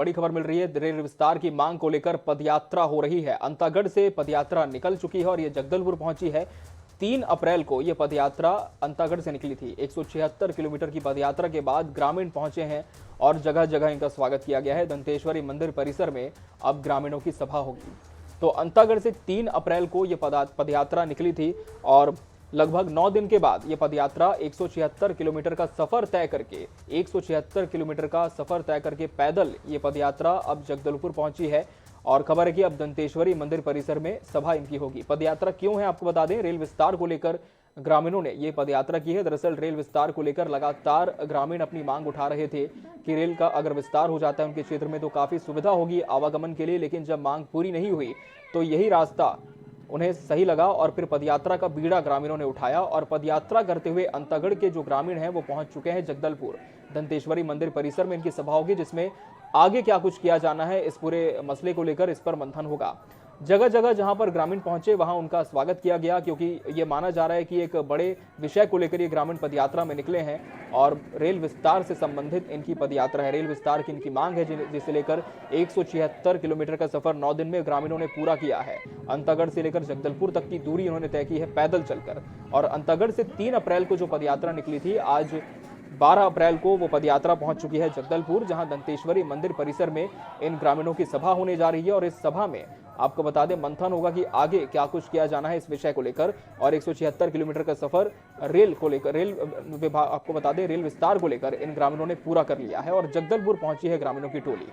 बड़ी खबर मिल रही है। रेल विस्तार की मांग को लेकर पदयात्रा हो रही है। अंतागढ़ से पदयात्रा निकल चुकी है और ये जगदलपुर पहुंची है। 3 अप्रैल को ये पदयात्रा अंतागढ़ से निकली थी। 176 किलोमीटर की पदयात्रा के बाद ग्रामीण पहुंचे हैं और जगह जगह इनका स्वागत किया गया है। दंतेश्वरी मंदिर परिसर में अब ग्रामीणों की सभा होगी। तो अंतागढ़ से 3 अप्रैल को ये पदयात्रा निकली थी और लगभग 9 दिन के बाद ये पदयात्रा 176 किलोमीटर का सफर तय करके 176 किलोमीटर का सफर तय करके पैदल ये पदयात्रा अब जगदलपुर पहुंची है। और खबर है कि अब दंतेश्वरी मंदिर परिसर में सभा इनकी होगी। पदयात्रा क्यों है आपको बता दें, रेल विस्तार को लेकर ग्रामीणों ने ये पदयात्रा की है। दरअसल रेल विस्तार को लेकर लगातार ग्रामीण अपनी मांग उठा रहे थे कि रेल का अगर विस्तार हो जाता है उनके क्षेत्र में तो काफी सुविधा होगी आवागमन के लिए, लेकिन जब मांग पूरी नहीं हुई तो यही रास्ता उन्हें सही लगा और फिर पदयात्रा का बीड़ा ग्रामीणों ने उठाया और पदयात्रा करते हुए अंतागढ़ के जो ग्रामीण हैं वो पहुंच चुके हैं जगदलपुर। दंतेश्वरी मंदिर परिसर में इनकी सभा होगी जिसमें आगे क्या कुछ किया जाना है इस पूरे मसले को लेकर इस पर मंथन होगा। जगह जगह जहां पर ग्रामीण पहुंचे वहां उनका स्वागत किया गया, क्योंकि ये माना जा रहा है कि एक बड़े विषय को लेकर ये ग्रामीण पदयात्रा में निकले हैं और रेल विस्तार से संबंधित इनकी पदयात्रा है। रेल विस्तार की इनकी मांग है जिसे लेकर 176 किलोमीटर का सफर 9 दिन में ग्रामीणों ने पूरा किया है। अंतागढ़ से लेकर जगदलपुर तक की दूरी इन्होंने तय की है पैदल चलकर। और अंतागढ़ से 3 अप्रैल को जो पदयात्रा निकली थी, आज 12 अप्रैल को वो पदयात्रा पहुंच चुकी है जगदलपुर, जहां दंतेश्वरी मंदिर परिसर में इन ग्रामीणों की सभा होने जा रही है। और इस सभा में आपको बता दें मंथन होगा कि आगे क्या कुछ किया जाना है इस विषय को लेकर। और 176 किलोमीटर का सफर रेल को लेकर, रेल विभाग आपको बता दें रेल विस्तार को लेकर इन ग्रामीणों ने पूरा कर लिया है और जगदलपुर पहुंची है ग्रामीणों की टोली।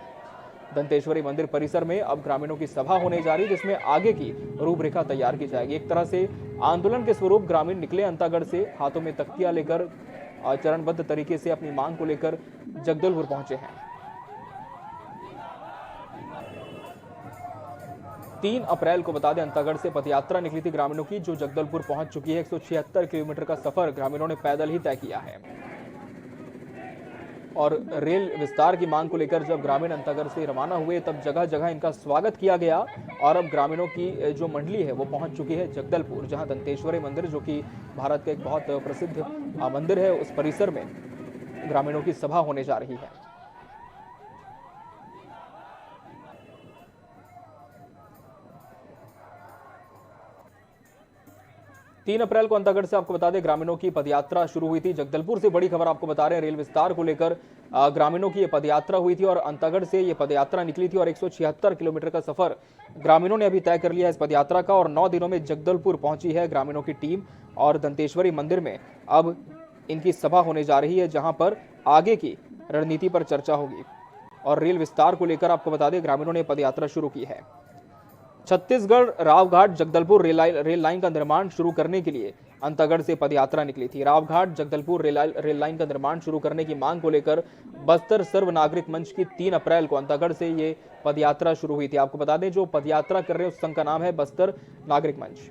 दंतेश्वरी मंदिर परिसर में अब ग्रामीणों की सभा होने जा रही है जिसमें आगे की रूपरेखा तैयार की जाएगी। एक तरह से आंदोलन के स्वरूप ग्रामीण निकले अंतागढ़ से, हाथों में तख्तियां लेकर चरणबद्ध तरीके से अपनी मांग को लेकर जगदलपुर पहुंचे हैं। 3 अप्रैल को बता दें अंतागढ़ से पदयात्रा निकली थी ग्रामीणों की, जो जगदलपुर पहुंच चुकी है। 176 किलोमीटर का सफर ग्रामीणों ने पैदल ही तय किया है। और रेल विस्तार की मांग को लेकर जब ग्रामीण अंतागढ़ से रवाना हुए तब जगह जगह इनका स्वागत किया गया और अब ग्रामीणों की जो मंडली है वो पहुंच चुकी है जगदलपुर, जहां दंतेश्वरी मंदिर जो कि भारत का एक बहुत प्रसिद्ध मंदिर है, उस परिसर में ग्रामीणों की सभा होने जा रही है। 3 अप्रैल को अंतागढ़ से आपको बता दें ग्रामीणों की पदयात्रा शुरू हुई थी। जगदलपुर से बड़ी खबर आपको बता रहे हैं, रेल विस्तार को लेकर ग्रामीणों की ये पदयात्रा हुई थी और अंतागढ़ से ये पदयात्रा निकली थी और 176 किलोमीटर का सफर ग्रामीणों ने अभी तय कर लिया इस पदयात्रा का। और 9 दिनों में जगदलपुर पहुंची है ग्रामीणों की टीम और दंतेश्वरी मंदिर में अब इनकी सभा होने जा रही है, जहां पर आगे की रणनीति पर चर्चा होगी। और रेल विस्तार को लेकर आपको बता दें ग्रामीणों ने पदयात्रा शुरू की है। छत्तीसगढ़ रावघाट जगदलपुर रेल लाइन का निर्माण शुरू करने के लिए अंतागढ़ से पदयात्रा निकली थी। रावघाट जगदलपुर रेल लाइन का निर्माण शुरू करने की मांग को लेकर बस्तर सर्व नागरिक मंच की 3 अप्रैल को अंतागढ़ से ये पदयात्रा शुरू हुई थी। आपको बता दें जो पदयात्रा कर रहे हैं उस संघ का नाम है बस्तर नागरिक मंच।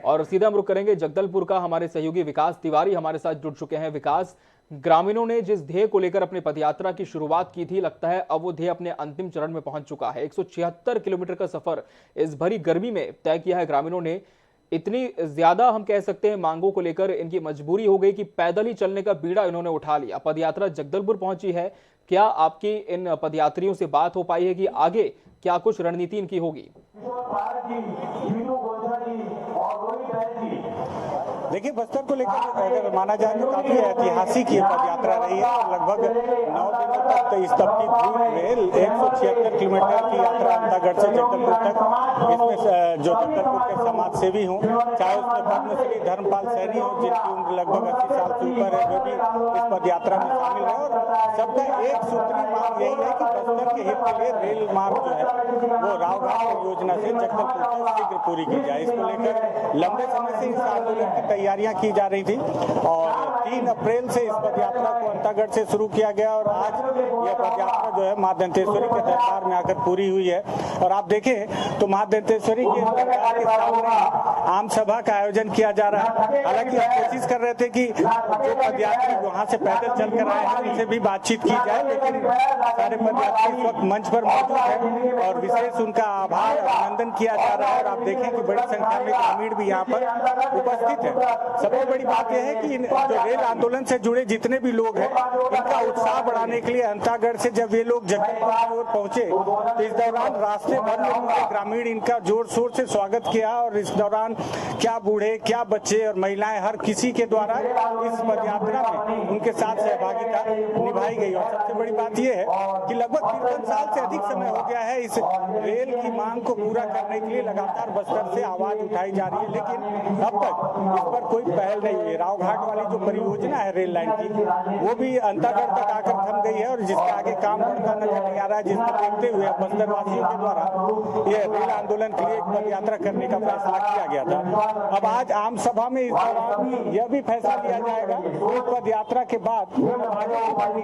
और सीधा हम रुख करेंगे जगदलपुर का, हमारे सहयोगी विकास तिवारी हमारे साथ जुड़ चुके हैं। विकास, ग्रामीणों ने जिस ध्येय को लेकर अपनी पदयात्रा की शुरुआत की थी, लगता है अब वो ध्येय अपने अंतिम चरण में पहुंच चुका है। 176 किलोमीटर का सफर इस भरी गर्मी में तय किया है ग्रामीणों ने। इतनी ज्यादा हम कह सकते हैं मांगों को लेकर इनकी मजबूरी हो गई कि पैदल ही चलने का बीड़ा इन्होंने उठा लिया। पदयात्रा जगदलपुर पहुंची है। क्या आपकी इन पदयात्रियों से बात हो पाई है कि आगे क्या कुछ रणनीति इनकी होगी? देखिए, बस्तर को लेकर अगर माना जाए तो काफी ऐतिहासिक ये पदयात्रा रही है और लगभग 9 दिनों तक इस तपती धूप में 176 किलोमीटर की यात्रा अंतागढ़ से जगदलपुर तक। इसमें जो जगदलपुर के समाज सेवी हों, चाहे उसमें पद्मश्री धर्मपाल सैनी हो जिनकी उम्र लगभग 80 साल से ऊपर है, वे भी इस पदयात्रा में शामिल है। और सबका एक सूत्री मांग यही है कि बस्तर के हित के लिए रेल मार्ग जो है वो रावघाट योजना से जगदलपुर तक शीघ्र पूरी की जाए। इसको लेकर लंबे समय से इस आंदोलन की तैयारियां की जा रही थी और 3 अप्रैल से इस पदयात्रा को अंतागढ़ से शुरू किया गया और आज यह पदयात्रा जो है मां दंतेश्वरी के दरबार में आकर पूरी हुई है। और आप देखें तो मां दंतेश्वरी के दरबार के सामने आम सभा का आयोजन किया जा रहा है। हालांकि हम कोशिश कर रहे थे कि जो पदयात्री वहां से पैदल चलकर आए हैं उनसे भी बातचीत की जाए, लेकिन सारे पदयात्री इस वक्त मंच पर मौजूद हैं और विशेष उनका आभार अभिनंदन किया जा रहा है। और आप देखें कि बड़ी संख्या में ग्रामीण भी यहाँ पर उपस्थित है। सबसे बड़ी बात यह है कि जो रेल आंदोलन से जुड़े जितने भी लोग हैं इनका उत्साह बढ़ाने के लिए अंतागढ़ से जब ये लोग जगदलपुर की ओर पहुंचे तो इस दौरान रास्ते भर में उनके ग्रामीण इनका जोर शोर से स्वागत किया। और इस दौरान क्या बूढ़े, क्या बच्चे और महिलाएं, हर किसी के द्वारा इस पदयात्रा में उनके साथ सहभागिता निभाई गई। और सबसे बड़ी बात यह है कि लगभग 53 साल से अधिक समय हो गया है इस रेल की मांग को पूरा करने के लिए लगातार बस्तर से आवाज उठाई जा रही है, लेकिन अब तक इस पर कोई पहल नहीं हुई। रावघाट वाली जो परियोजना है रेल लाइन की वो भी अंतागढ़ तक आकर थम गई है और जिसका आगे काम बढ़ता नजर नहीं आ रहा है, जिसको देखते हुए बस्तर वासियों के द्वारा ये रेल आंदोलन के लिए एक पद यात्रा करने का फैसला किया गया था। अब आज आम सभा में इस दौरान यह भी फैसला लिया जाएगा इस पद यात्रा के बाद आगे की रणनीति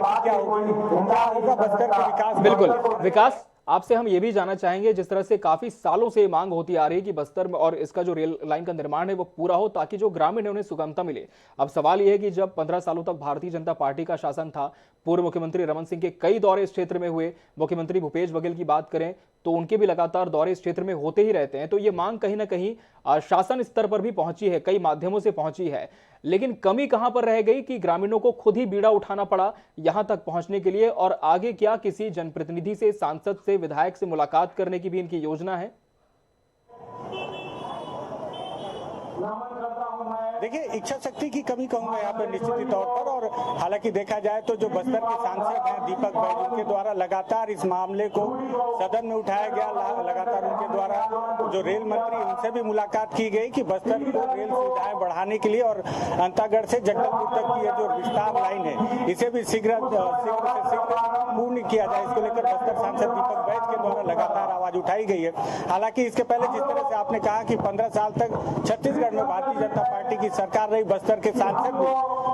क्या होगा बस्तर के विकास। बिल्कुल विकास, आपसे हम ये भी जानना चाहेंगे, जिस तरह से काफी सालों से मांग होती आ रही है कि बस्तर में और इसका जो रेल लाइन का निर्माण है वो पूरा हो ताकि जो ग्रामीण है उन्हें सुगमता मिले। अब सवाल यह है कि जब 15 सालों तक भारतीय जनता पार्टी का शासन था, पूर्व मुख्यमंत्री रमन सिंह के कई दौरे इस क्षेत्र में हुए, मुख्यमंत्री भूपेश बघेल की बात करें तो उनके भी लगातार दौरे इस क्षेत्र में होते ही रहते हैं, तो ये मांग कहीं ना कहीं शासन स्तर पर भी पहुंची है, कई माध्यमों से पहुंची है, लेकिन कमी कहां पर रह गई कि ग्रामीणों को खुद ही बीड़ा उठाना पड़ा यहां तक पहुंचने के लिए? और आगे क्या किसी जनप्रतिनिधि से, सांसद से, विधायक से मुलाकात करने की भी इनकी योजना है? देखिए, इच्छा शक्ति की कमी कहूंगा यहाँ पर निश्चित ही तौर पर। और हालांकि देखा जाए तो जो बस्तर के सांसद हैं दीपक बैजू के द्वारा लगातार इस मामले को सदन में उठाया गया, लगातार उनके द्वारा जो रेल मंत्री उनसे भी मुलाकात की गई कि बस्तर को रेल सुविधाएं बढ़ाने के लिए और अंतागढ़ से जगदलपुर तक की जो विस्तार लाइन है इसे भी शीघ्र पूर्ण किया जाए, इसको लेकर बस्तर सांसद दीपक बैज के द्वारा लगातार आवाज उठाई गई है। हालांकि इसके पहले जिस तरह से आपने कहा कि 15 साल तक छत्तीसगढ़ में भारतीय जनता पार्टी की सरकार रही, बस्तर के सांसद भी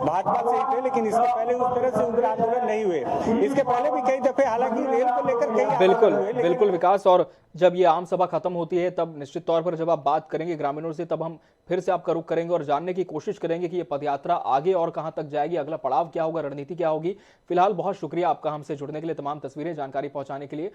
भाजपा से ही थे, लेकिन इसके पहले उस तरह से उग्र आंदोलन नहीं हुए। इसके पहले भी कई दफे हालांकि रेल को लेकर कई बिल्कुल विकास, और जब ये आम सभा खत्म होती है तब निश्चित तौर पर जब आप बात करेंगे ग्रामीणों से तब हम फिर से आपका रुख करेंगे और जानने की कोशिश करेंगे कि ये पदयात्रा आगे और कहां तक जाएगी, अगला पड़ाव क्या होगा, रणनीति क्या होगी। फिलहाल बहुत शुक्रिया आपका हमसे जुड़ने के लिए, तमाम तस्वीरें, जानकारी पहुंचाने के लिए।